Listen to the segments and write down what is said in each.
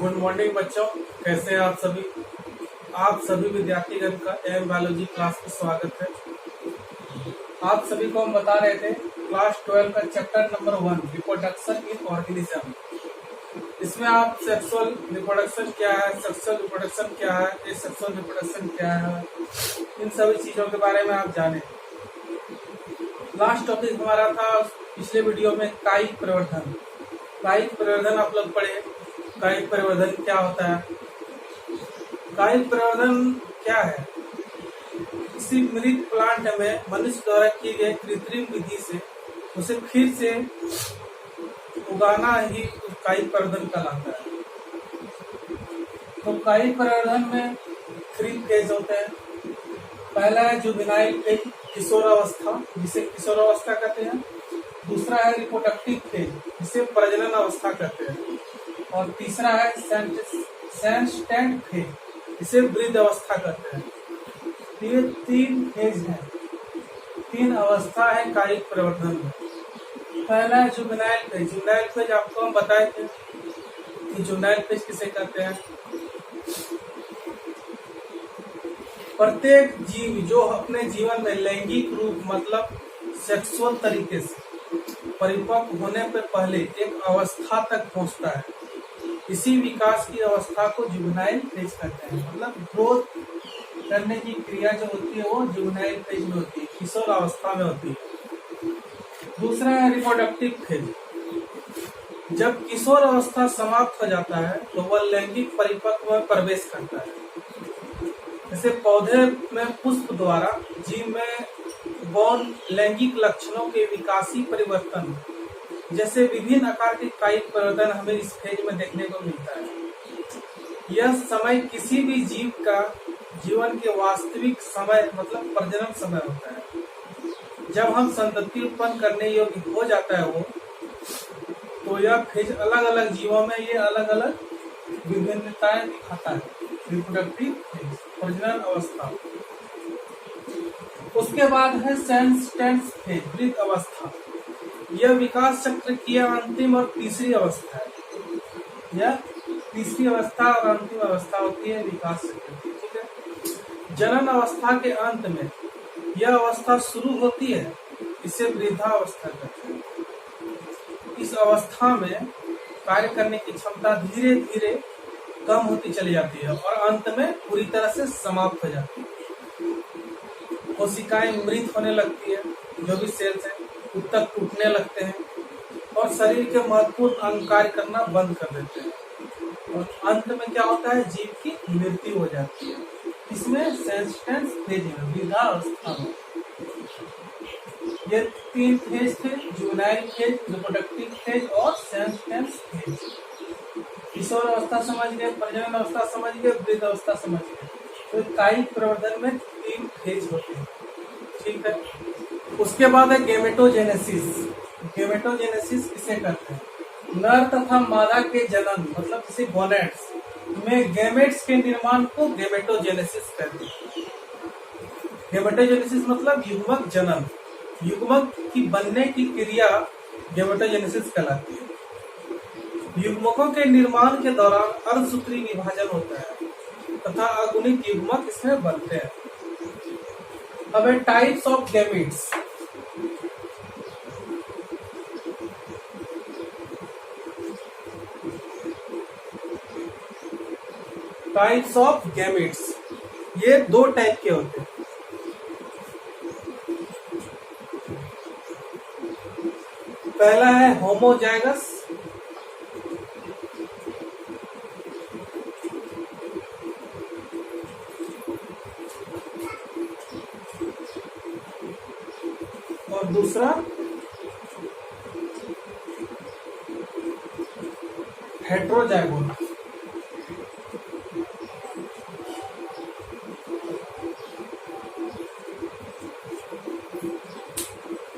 Good morning बच्चों, कैसे हैं आप सभी। आप सभी विद्यार्थीगण का एम बायोलॉजी क्लास में स्वागत है। आप सभी को हम बता रहे थे क्लास 12 का chapter number 1 reproduction in organism. इसमें आप सेक्सुअल रिप्रोडक्शन क्या है, सेक्सुअल रिप्रोडक्शन क्या है, एसेक्सुअल रिप्रोडक्शन क्या है, इन सभी चीजों के बारे में आप जाने। लास्ट टॉपिक हमारा था पिछले वीडियो में कायिक प्रवर्धन। कायिक प्रवर्धन आप लोग पढ़े। कायिक प्रवर्धन क्या होता है? कायिक प्रवर्धन क्या है? किसी मृत प्लांट में मनुष्य द्वारा किए गए कृत्रिम विधि से उसे फिर से उगाना ही कायिक प्रवर्धन कहलाता है। तो कायिक प्रवर्धन में 3 फेज होते हैं। पहला है जुवेनाइल फेज, किशोरावस्था, जिसे किशोरावस्था कहते हैं। दूसरा है रिप्रोडक्टिव फेज, जिसे प्रजनन अवस्था कहते हैं। और तीसरा है सेंस्टेंट फेज, जिसे वृद्ध अवस्था कहते हैं। ये 3 फेज हैं, 3 अवस्था है कायिक प्रवर्धन में। पहला है जुवेनाइल फेज। जुवेनाइल फेज आपको हम बताए थे कि जुवेनाइल फेज किसे कहते हैं। प्रत्येक जीव जो अपने जीवन में लैंगिक रूप मतलब सेक्सुअल तरीके से परिपक्व होने पर पहले एक अवस्था तक पहुंचता है, इसी विकास की अवस्था को जुवेनाइल फेज कहते हैं। मतलब ग्रोथ करने की क्रिया जो होती है वो जुवेनाइल फेज में होती है, किशोर अवस्था में होती है। दूसरा है रिप्रोडक्टिव फेज। जब किशोर अवस्था समाप्त हो जाता है तो वह लैंगिक परिपक्व में प्रवेश करता है। जैसे पौधे में पुष्प द्वारा जीव में गौण लैंगिक लक्षणों के विकासी परिवर्तन जैसे विभिन्न आकार के कायिक प्रवर्धन हमें इस फेज में देखने को मिलता है। यह समय किसी भी जीव का जीवन के वास्तविक समय मतलब प्रजनन समय होता है। जब हम संतति उत्पन्न करने योग्य हो जाता है वो, तो यह फेज अलग अलग जीवों में ये अलग अलग विभिन्नताएं दिखाता है। रिप्रोडक्टिव फेज, प्रजनन अवस्था। उसके बाद है सेंस्टेंट फेज, वृद्ध अवस्था। यह विकास चक्र की अंतिम और तीसरी अवस्था है। यह तीसरी अवस्था और अंतिम अवस्था होती है विकास चक्र की। ठीक है। जनन अवस्था के अंत में यह अवस्था शुरू होती है, इसे वृद्धावस्था कहते हैं। इस अवस्था में कार्य करने की क्षमता धीरे धीरे कम होती चली जाती है और अंत में पूरी तरह से समाप्त हो जाती है। कोशिकाएं मृत होने लगती है, जो भी सेल्स हैं उत्तक टूटने लगते हैं और शरीर के महत्वपूर्ण अंग कार्य करना बंद कर देते हैं और अंत में क्या होता है, जीव की मृत्यु हो जाती है। इसमें सेंस्टेंट फेज है, वृद्धावस्था में। ये 3 फेज थे, जुवेनाइल फेज, रिप्रोडक्टिव फेज और सेंस्टेंट फेज। किशोर अवस्था समझ गए, प्रजनन अवस्था समझ गए, वृद्ध अवस्था समझ गए। तो कायिक प्रवर्धन में 3 फेज होते हैं। ठीक है। उसके बाद है गेमेटोजेनेसिस। गेमेटोजेनेसिस किसे कहते हैं? नर तथा मादा के जन्म मतलब जैसे गोनेट्स में गैमेट्स के निर्माण को गेमेटोजेनेसिस कहते हैं। गेमेटोजेनेसिस मतलब युग्मक जन्म, युग्मक की बनने की क्रिया गेमेटोजेनेसिस कहलाती है। युग्मकों के निर्माण के दौरान अर्धसूत्री विभाजन होता है तथा अगुणित युग्मक इसमें बनते हैं। अब है types of gametes. Types of gametes, ये 2 टाइप के होते हैं। पहला है होमोजाइगस, और दूसरा हेट्रोजाइगोट।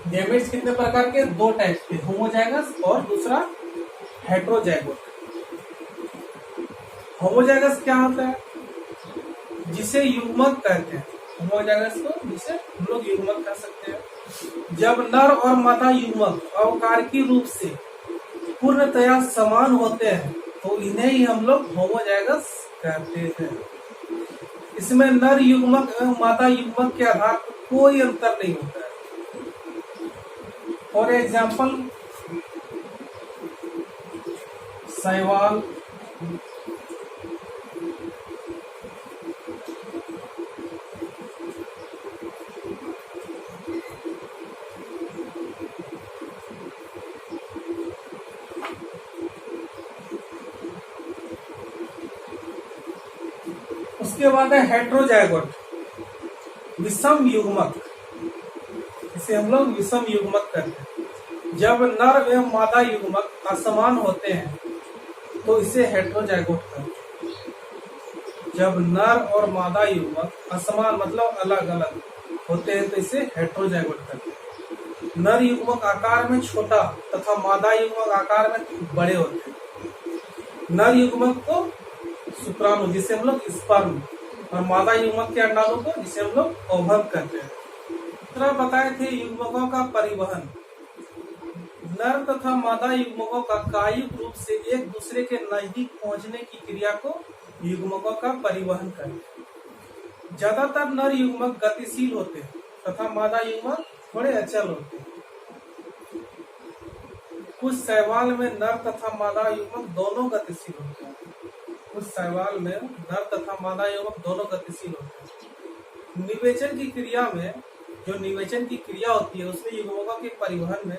गैमेट्स कितने प्रकार के? 2 टाइप के, होमोजाइगस और दूसरा हेट्रोजाइगोट। होमोजाइगस क्या होता है? जिसे युग्मक कहते हैं। होमोजाइगस को जिसे हम लोग युग्मक कह सकते हैं। जब नर और मादा युग्मक अवकारकी रूप से पूर्णतया समान होते हैं तो इन्हें ही हम लोग होमोजाइगस कहते हैं। इसमें नर युग्मक एवं मादा युग्मक के आधार पर कोई अंतर नहीं होता है। फॉर एग्जाम्पल शैवाल, उसके बाद है हेट्रोजाइगोट, विषम युग्मक। इसे हम लोग विषम युग्मक कहते हैं। जब नर एवं मादा युग्मक असमान होते हैं तो इसे हेट्रोजाइगोट कहते हैं। जब नर और मादा युग्मक असमान मतलब अलग अलग होते हैं तो इसे हेट्रोजाइगोट कहते हैं। नर युग्मक आकार में छोटा तथा मादा युग्मक आकार में बड़े होते हैं। नर युग्मक को शुक्राणु जिसे हम लोग स्पर्म और मादा युग्मक के अंडाणु को जिसे हम लोग ओवम कहते हैं। तरह बताए थे युग्मकों का परिवहन। नर तथा मादा युग्मकों का कायिक रूप से एक दूसरे के नजदीक पहुंचने की क्रिया को युग्मकों का परिवहन कहते हैं। ज्यादातर नर युग्मक गतिशील होते हैं तथा मादा युग्मक थोड़े अचल होते हैं। कुछ शैवाल में नर तथा मादा युग्मक दोनों गतिशील होते हैं। कुछ शैवाल में नर तथा मादा युग्मक दोनों गतिशील होते हैं। निवेचन की क्रिया में जो निवेचन की क्रिया होती है उसमें युग्मकों के परिवहन में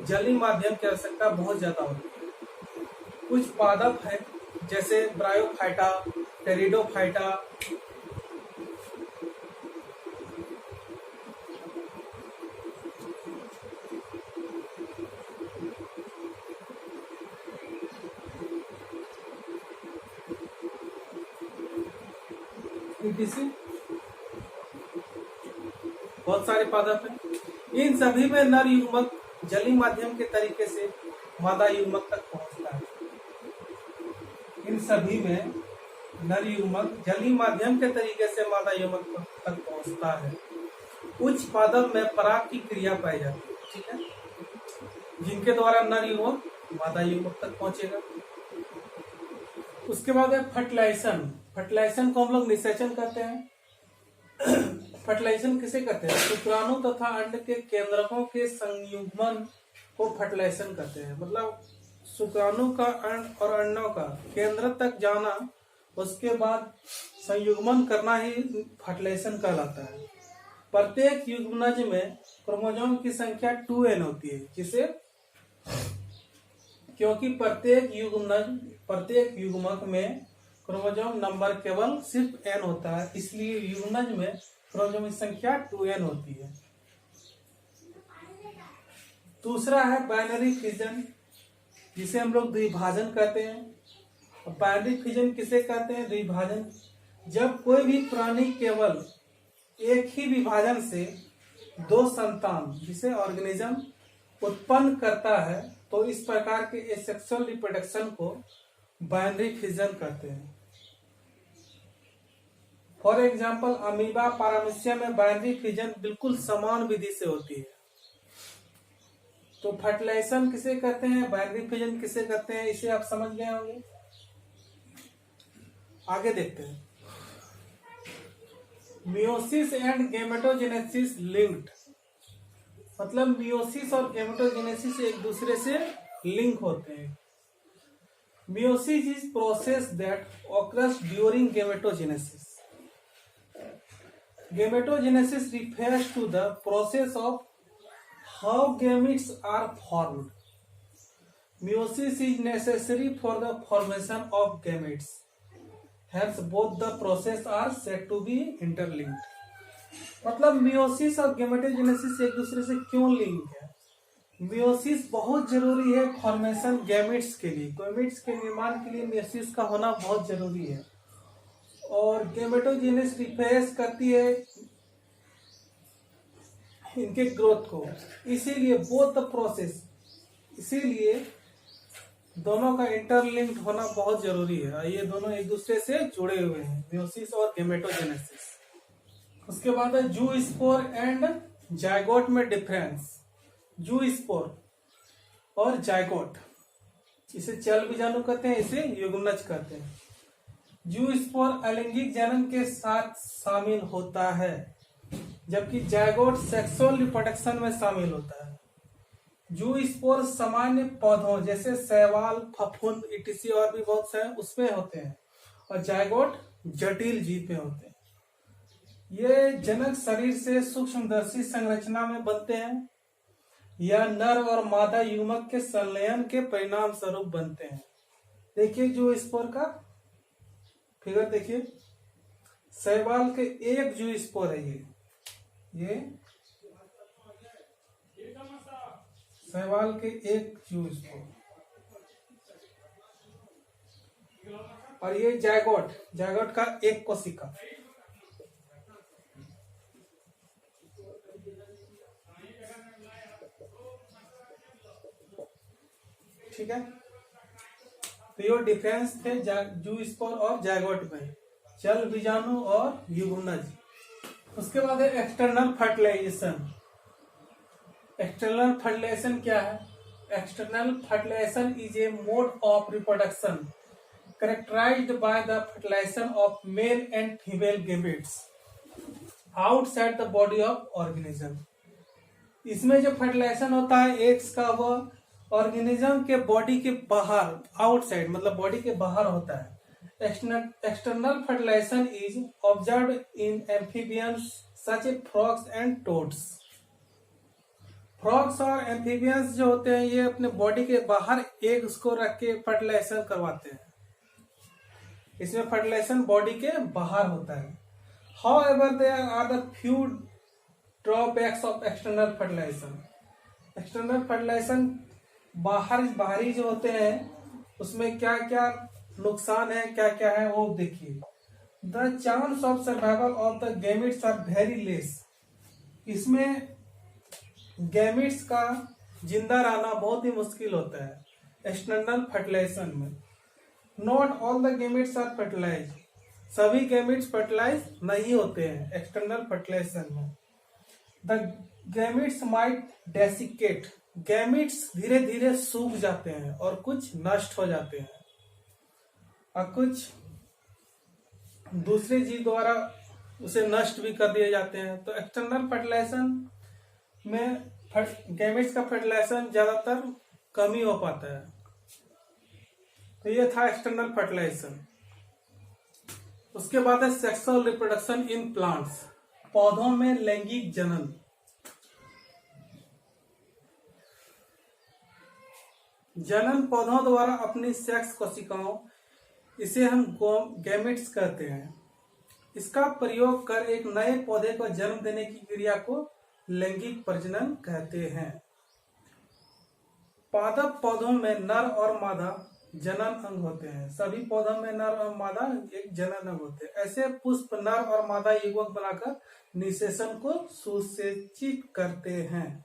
जलीय माध्यम की आवश्यकता बहुत ज्यादा होती है। कुछ पादप हैं जैसे ब्रायोफाइटा, टेरिडोफाइटा, बहुत सारे पादप हैं। इन सभी में नर युग्मक जलीय माध्यम के तरीके से मादा युग्मक तक पहुंचता है। इन सभी में नर युग्मक जलीय माध्यम के तरीके से मादा युग्मक तक पहुंचता है। उच्च पादप में पराग की क्रिया पाई जाती है, ठीक है, जिनके द्वारा नर युग्मक मादा युग्मक तक पहुंचेगा। उसके बाद है फर्टिलाइजेशन। फर्टिलाइजेशन को हम लोग निषेचन कहते हैं। फर्टिलाइजेशन किसे कहते हैं? शुक्राणु तथा अंड के केंद्रकों के संयुग्मन को फर्टिलाइजेशन कहते हैं। मतलब शुक्राणु का अंड और अंडों का केंद्र तक जाना, उसके बाद संयुग्मन करना ही फर्टिलाइजेशन कहलाता है। प्रत्येक युग्मनज में क्रोमोसोम की संख्या 2n होती है, जिसे क्योंकि प्रत्येक युग्मक में क्रोमोसोम नंबर केवल सिर्फ n होता है, इसलिए युग्मनज में क्रोमोसोम की संख्या 2n होती है। दूसरा है बाइनरी फिजन, जिसे हम लोग द्विभाजन कहते हैं। बाइनरी फिजन किसे कहते हैं? द्विभाजन। जब कोई भी प्राणी केवल एक ही विभाजन से दो संतान जिसे ऑर्गेनिज्म उत्पन्न करता है तो इस प्रकार के एसेक्सुअल रिप्रोडक्शन को बाइनरी फिजन कहते हैं। फॉर एग्जाम्पल अमीबा, पारामीशिया में बाइनरी फिजन बिल्कुल समान विधि से होती है। तो फर्टिलाइजेशन किसे कहते हैं, बाइनरी फिजन किसे कहते हैं, इसे आप समझ गए होंगे। आगे देखते हैं। मियोसिस एंड गेमेटोजेनेसिस लिंक्ड, मतलब मियोसिस और गेमेटोजेनेसिस एक दूसरे से लिंक होते हैं। Meiosis is process that occurs during gametogenesis. Gametogenesis refers to the process of how gametes are formed. Meiosis is necessary for the formation of gametes. Hence, both the process are said to be interlinked. मतलब meiosis और gametogenesis एक दूसरे से क्यों link है? Meiosis बहुत जरूरी है फॉर्मेशन गैमेट्स के लिए, गैमेट्स के निर्माण के लिए मियोसिस का होना बहुत जरूरी है। और गेमेटोजेनेसिस रिफेरेंस करती है इनके ग्रोथ को, इसीलिए बोथ द प्रोसेस, इसीलिए दोनों का इंटरलिंक्ड होना बहुत जरूरी है। ये दोनों एक दूसरे से जुड़े हुए हैं, मियोसिस और गेमेटोजेनेसिस। उसके बाद है जूस्पोर एंड जायगोट में डिफरेंस। जूस्पोर और जायगोट, इसे चल बीजाणु कहते हैं, इसे युग्मनज कहते हैं। जूस्पोर अलैंगिक जनन के साथ शामिल होता है, जबकि जायगोट सेक्सुअल रिप्रोडक्शन में शामिल होता है। जूस्पोर सामान्य पौधों जैसे शैवाल, फफूंद, इटिसी और भी बहुत से उसमें होते हैं, और जायगोट जटिल जीव में होते हैं। ये जनक शरीर से सूक्ष्मदर्शी संरचना में बनते हैं या नर और मादा युग्मक के संलयन के परिणाम स्वरूप बनते हैं। देखिए जूस्पोर का फिगर देखिए, शैवाल के एक जूस्पोर है ये शैवाल के एक जूस्पोर, और ये जायगोट का एक कोशिका। ठीक है, तो ये डिफरेंस थे जूस्पोर और जायगोट में, चल बीजाणु और युग्मनज। उसके बाद है एक्सटर्नल फर्टिलाइजेशन। एक्सटर्नल फर्टिलाइजेशन क्या है? External fertilization is a mode of reproduction characterized by the fertilization of male and female gametes outside the body of organism। इसमें जो फर्टिलाइजेशन होता है एग्स का, वो ऑर्गेनिज्म के बॉडी के बाहर, आउटसाइड मतलब बॉडी के बाहर होता है। External fertilization is observed in amphibians such a frogs and toads. Frogs और एम्फीबियंस जो होते हैं ये अपने बॉडी के बाहर एग्स को रख के फर्टिलाइजेशन करवाते हैं। इसमें फर्टिलाइजेशन बॉडी के बाहर होता है। However there are the few drawbacks of external fertilization. External fertilization बाहरी जो होते हैं उसमें क्या क्या नुकसान है, क्या क्या है वो देखिए। The chance of survival of the gametes are very less. इसमें गैमेट्स का जिंदा रहना बहुत ही मुश्किल होता है एक्सटर्नल फर्टिलाइजेशन में। Not all the gametes are fertilize. सभी गैमेट्स फर्टिलाइज नहीं होते हैं एक्सटर्नल फर्टिलाइजेशन में। The gametes might desiccate. Gametes धीरे धीरे सूख जाते हैं और कुछ नष्ट हो जाते हैं, और कुछ दूसरे जीव द्वारा उसे नष्ट भी कर दिए जाते हैं। तो एक्सटर्नल फर्टिलाइजेशन में गैमेट्स का फर्टिलाइजेशन ज्यादातर कम ही हो पाता है। तो ये था एक्सटर्नल फर्टिलाइजेशन। उसके बाद है सेक्सुअल रिप्रोडक्शन इन प्लांट्स। पौधों में लैंगिक जनन। जनन पौधों द्वारा अपनी सेक्स कोशिकाओं, इसे हम गैमेट्स कहते हैं, इसका प्रयोग कर एक नए पौधे को जन्म देने की क्रिया को लैंगिक प्रजनन कहते हैं। पादप पौधों में नर और मादा जनन अंग होते हैं। सभी पौधों में नर और मादा एक जनन अंग होते हैं। ऐसे पुष्प नर और मादा युग्मक बनाकर निषेचन को सुनिश्चित करते हैं,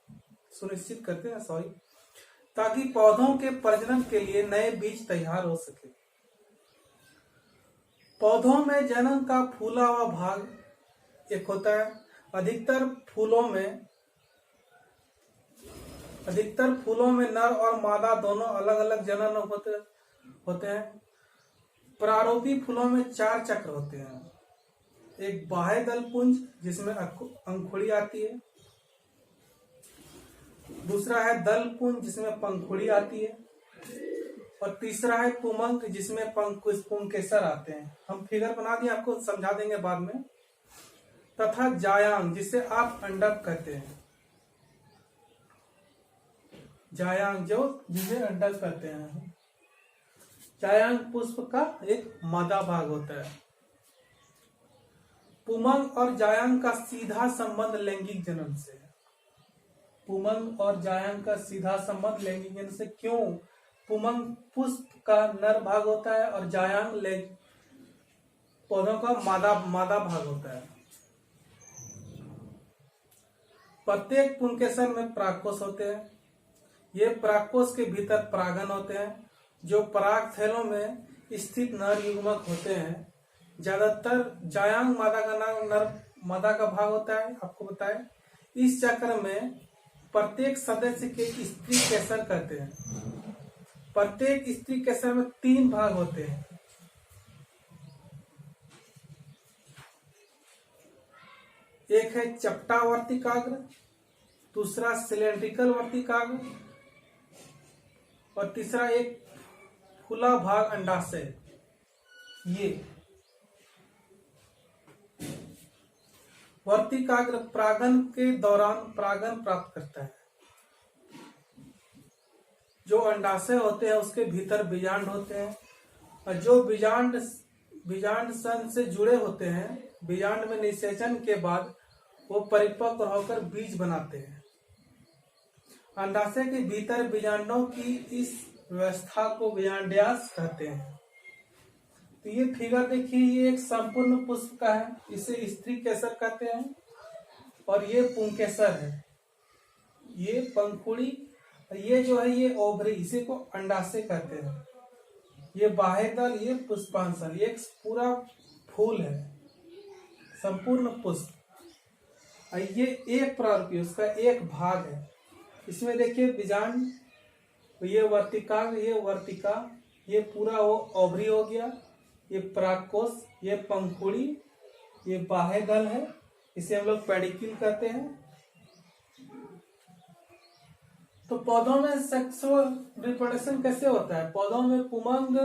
ताकि पौधों के प्रजनन के लिए नए बीज तैयार हो सके। पौधों में जनन का फूला हुआ भाग एक होता है। अधिकतर फूलों में नर और मादा दोनों अलग अलग जनन होते हैं। प्रारूपी फूलों में 4 चक्र होते हैं। एक बाह्य दल पुंज जिसमें अंकुड़ी आती है, दूसरा है दल पुंज जिसमें पंखुड़ी आती है, और तीसरा है पुमंक जिसमें पुंकेसर आते हैं। हम फिगर बना दिए, आपको समझा देंगे बाद में। तथा जायांग जिसे आप अंडक कहते हैं, जायांग जिसे अंडक कहते हैं। जायांग पुष्प का एक मादा भाग होता है। पुमंग और जायांग का सीधा संबंध लैंगिक जनन से है। पुमंग और जायांग का सीधा संबंध लैंगिक जनन से। क्यों? पुमंग पुष्प का नर भाग होता है और जायांग पौधों का मादा भाग होता है। प्रत्येक पुंकेसर में परागकोश होते हैं। ये परागकोश के भीतर परागन होते हैं जो पराग थैलों में स्थित नर युग्मक होते हैं। ज्यादातर जायांग मादा का नाम नर मादा का भाग होता है, आपको बताएं। इस चक्र में प्रत्येक सदस्य के स्त्री केसर कहते हैं। प्रत्येक स्त्री केसर में 3 भाग होते हैं। एक है चपटा वर्तिकाग्र, दूसरा सिलेंड्रिकल वर्तिकाग्र और तीसरा एक खुला भाग अंडाशय। ये वर्तिकाग्र परागन के दौरान परागन प्राप्त करता है। जो अंडाशय होते हैं उसके भीतर बीजांड होते हैं और जो बीजांड सन से जुड़े होते हैं, बीजांड में निषेचन के बाद वो परिपक्व होकर बीज बनाते हैं। अंडाशय के भीतर बीजांडों की इस व्यवस्था को बीजांड्यास कहते हैं। तो ये फिगर देखिए, ये एक संपूर्ण पुष्प का है, इसे स्त्री केसर कहते हैं और ये पुंकेसर है, ये पंखुड़ी, ये जो है ये ओवरी, इसी को अंडाशय कहते हैं। ये बाह्यदल, ये पुष्पांशल, ये पूरा फूल है, संपूर्ण पुष्प। ये एक प्रारूपी, उसका एक भाग है। इसमें देखिए बीजांड, ये वर्तिका, ये वर्तिका, ये पूरा वो ओवरी हो गया, ये परागकोश, ये पंखुड़ी, ये बाह्यदल है, इसे हम लोग पेडिक्यूल कहते हैं। तो पौधों में सेक्सुअल रिप्रोडक्शन कैसे होता है? पौधों में पुमंग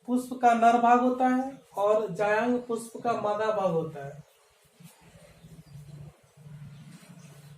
पुष्प का नर भाग होता है और जायांग पुष्प का मादा भाग होता है।